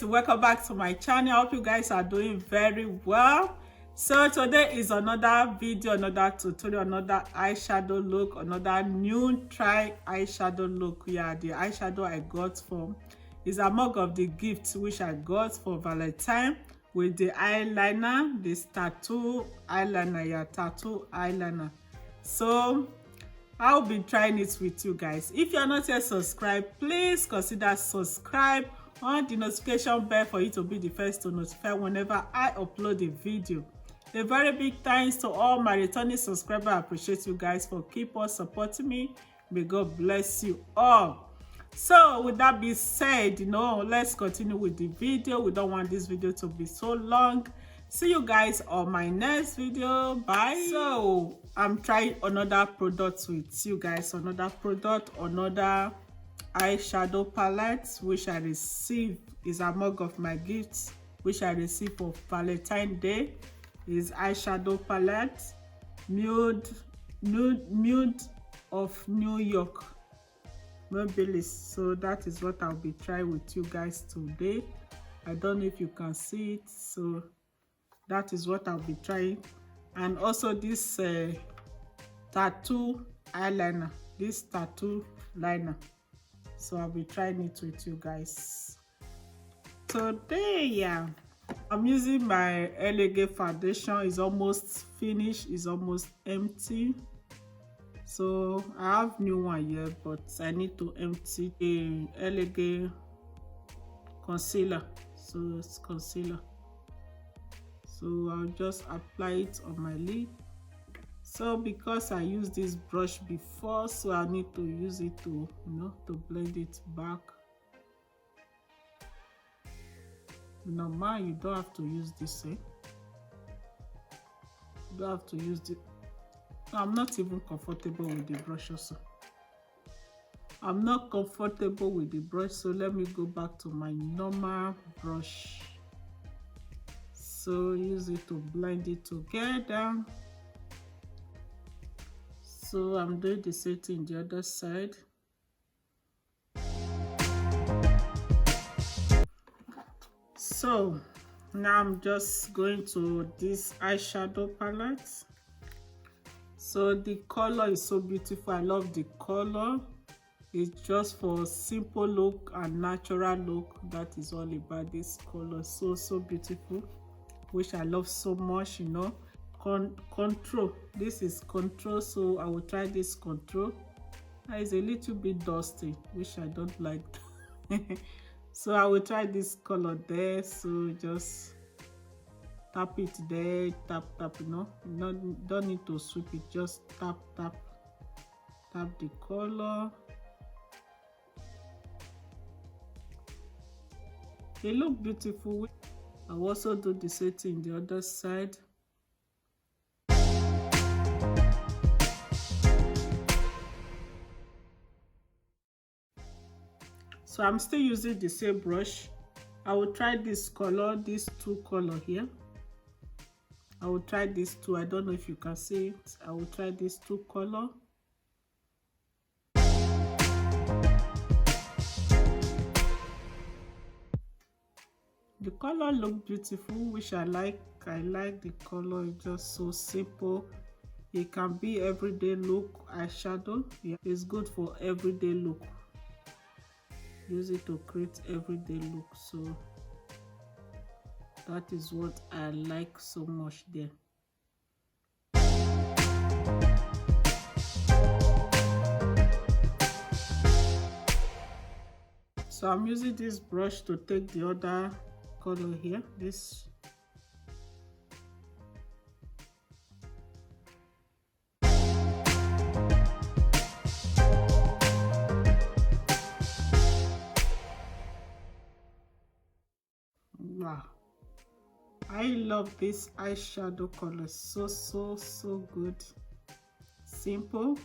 welcome back to my channel. I hope you guys are doing very well. So today is another video, another tutorial, another eyeshadow look, another new try eyeshadow look. Yeah, the eyeshadow I got from is among of the gifts which I got for Valentine with the eyeliner, this tattoo eyeliner. Yeah, tattoo eyeliner. So I'll be trying it with you guys. If you're not yet subscribed, please consider subscribe on the notification bell for you to be the first to notify whenever I upload a video. A very big thanks to all my returning subscribers. I appreciate you guys for keep on supporting me. May God bless you all. So with that being said, let's continue with the video. We don't want this video to be so long. See you guys on my next video. Bye. So I'm trying another product with you guys, another product, another eyeshadow palette which I received is among of my gifts which I received for Valentine Day. Is eyeshadow palette nude of New York Mobilis. So that is what I'll be trying with you guys today. I don't know if you can see it, so that is what I'll be trying. And also this tattoo eyeliner, this tattoo liner. So I'll be trying it with you guys today. Yeah, I'm using my LA foundation. It's almost finished, it's almost empty. So I have new one here, but I need to empty the LA concealer. So it's concealer. So I'll just apply it on my lid. So because I used this brush before, so I need to use it to to blend it back. Normal, you don't have to use this. You don't have to use it. I'm not even comfortable with the brush also. I'm not comfortable with the brush, so let me go back to my normal brush. So use it to blend it together. So I'm doing the same thing the other side. So now I'm just going to this eyeshadow palette. So the color is so beautiful. I love the color. It's just for simple look and natural look. That is all about this color. So beautiful, which I love so much. Control, this is control, so I will try this control. It's a little bit dusty, which I don't like. So I will try this color there. So just tap it there, tap, don't need to sweep it, just tap the color. They look beautiful. I'll also do the same thing the other side. So I'm still using the same brush. I will try this color, these two color here. I will try these two. I don't know if you can see it. I will try these two color. The color look beautiful, which I like. I like the color. It's just so simple. It can be everyday look eyeshadow. Yeah, it's good for everyday look. Use it to create everyday look. So that is what I like so much there. So I'm using this brush to take the other color here, this. Wow, I love this eyeshadow color. So good. Simple.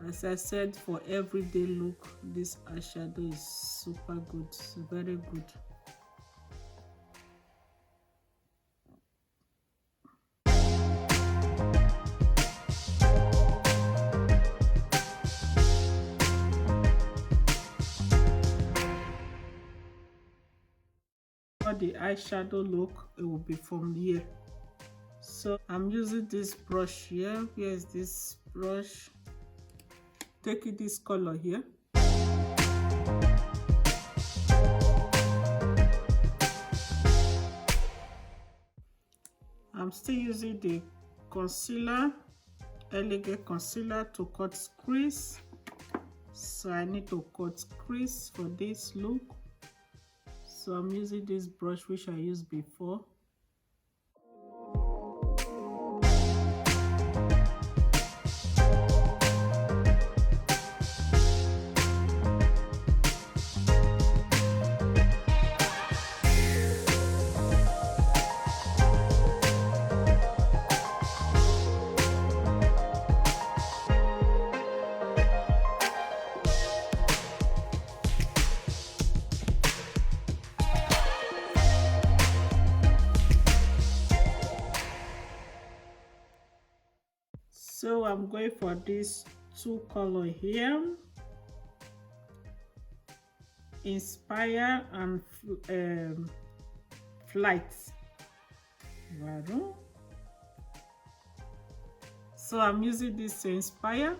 As I said, for everyday look, this eyeshadow is super good. It's very good. all the eyeshadow look, it will be from here. So I'm using this brush here. Where is this brush? Taking this color here. I'm still using the concealer, Elegant concealer, to cut crease. So I need to cut crease for this look. So I'm using this brush which I used before. So I'm going for these two color here, Inspire and Flight. So I'm using this Inspire.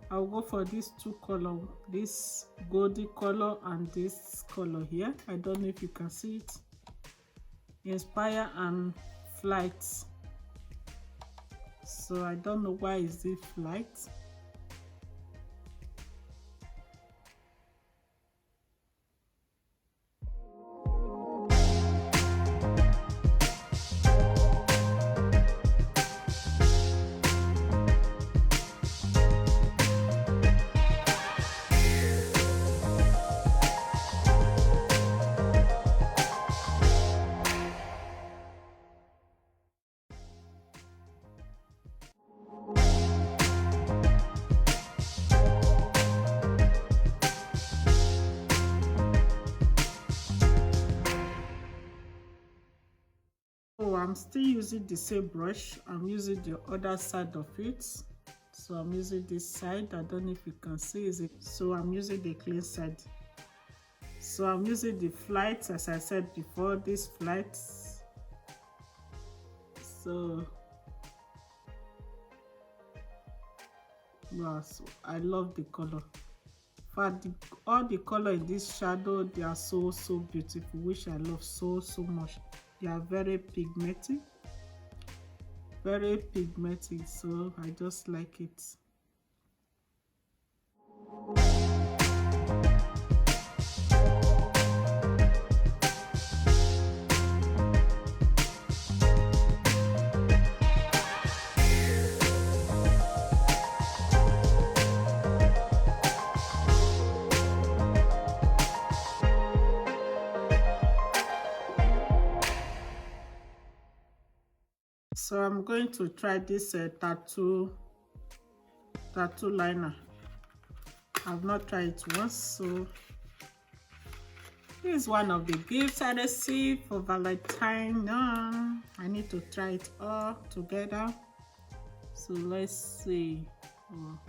I'll go for these two color, this golden color and this color here. I don't know if you can see it. Inspire and Flight. So I don't know why is it Flight. So I'm still using the same brush. I'm using the other side of it. So I'm using this side. I don't know if you can see it. So I'm using the clean side. So I'm using the Flight, as I said before, this Flight. So wow, so I love the color. But all the color in this shadow, they are so beautiful, which I love so much. They are very pigmented, so I just like it. So I'm going to try this tattoo liner. I've not tried it once, so this is one of the gifts I received for Valentine. I need to try it all together. So let's see. Oh.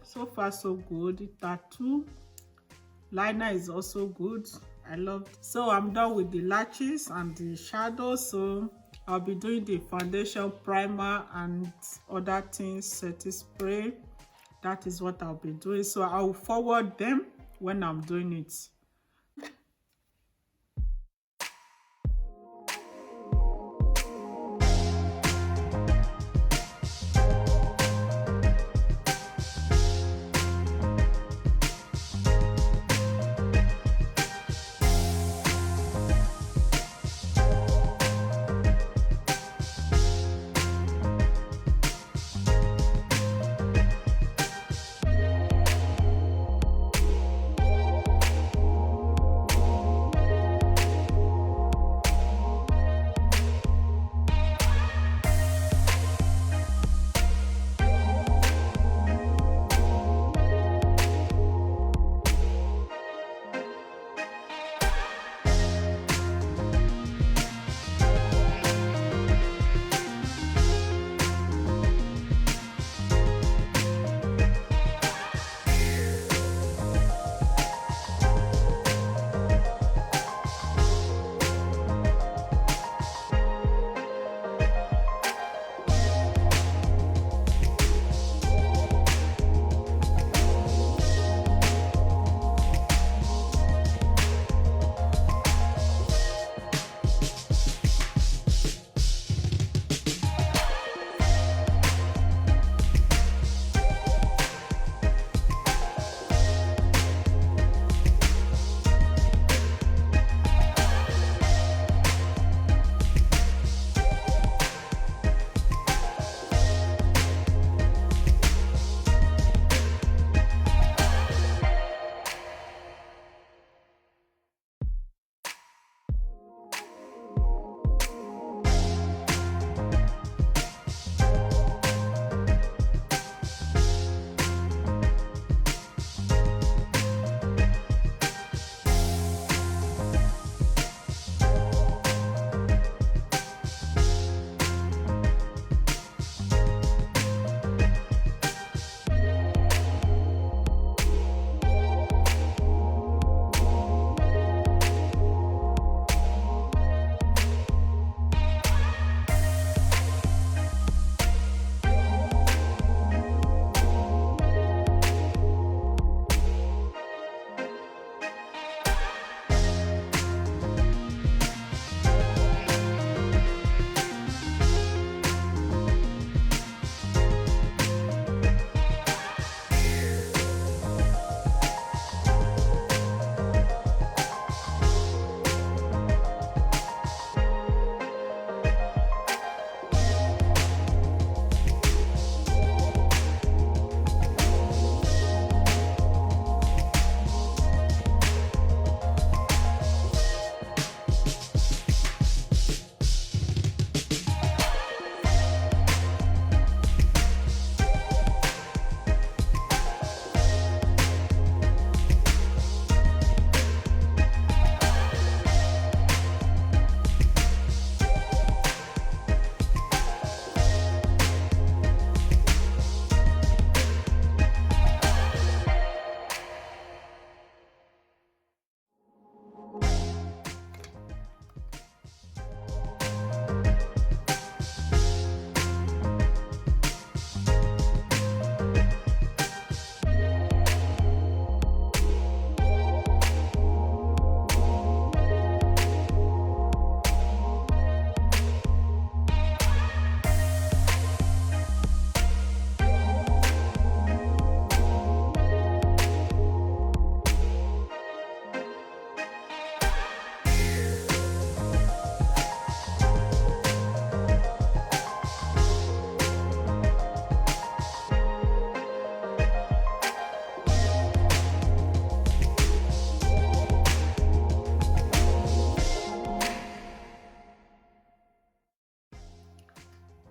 So far so good. The tattoo liner is also good. I love it. So I'm done with the lashes and the shadows. So I'll be doing the foundation, primer and other things, setting spray. That is what I'll be doing. So I'll forward them when I'm doing it.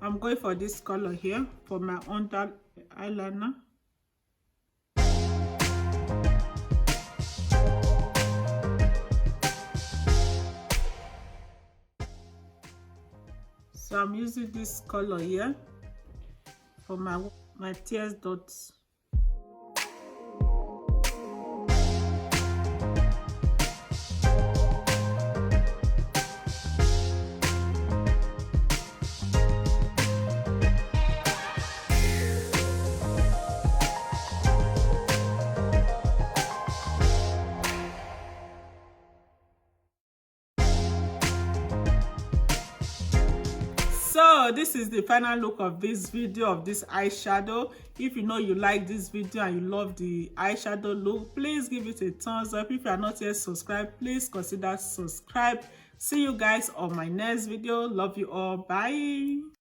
I'm going for this color here for my under eyeliner. So I'm using this color here for my tears dots. So this is the final look of this video of this eyeshadow. If you know you like this video and you love the eyeshadow look, please give it a thumbs up. If you are not yet subscribed, please consider subscribe. See you guys on my next video. Love you all. Bye.